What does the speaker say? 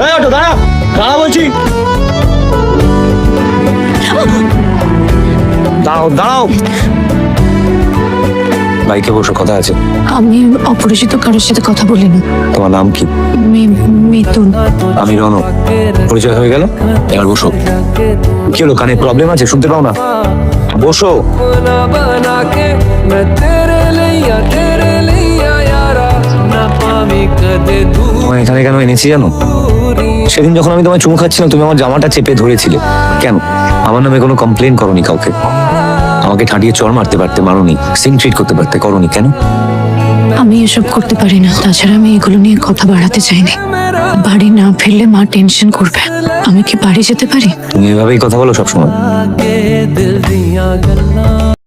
এই অটো দাঁড়া, দাঁড়া বলছি। দাঁড়াও দাঁড়াও, বাইকে বসে কথা আছে। আমি অপরিচিত কারোর সাথে কথা বলিনি। তোমার নাম কি? মিতুন। আমি রনক। পরিচয় হয়ে গেল, এবার বসো। কি হলো, কানে প্রবলেম আছে, শুনতে পাও না? বসো। তোমায় এখানে কেন এনেছি জানো? সেদিন যখন আমি তোমায় চুমু খাচ্ছিলাম, তুমি আমার জামাটা চেপে ধরেছিলে। কেন? আমার নামে কোনো কমপ্লেন করনি কাউকে? আমাকে ঠাঁটিয়ে চড় মারতে পারতে, মারোনি। সিং ট্রিট করতে পারতে, করনি। কেন? আমি এসব করতে পারি না। তাছাড়া আমি এগুলো নিয়ে কথা বাড়াতে চাইনি। বাড়ি না ফিরলে মা টেনশন করবে। আমি কি বাড়ি যেতে পারি? তুমি এভাবেই কথা বলো সবসময়।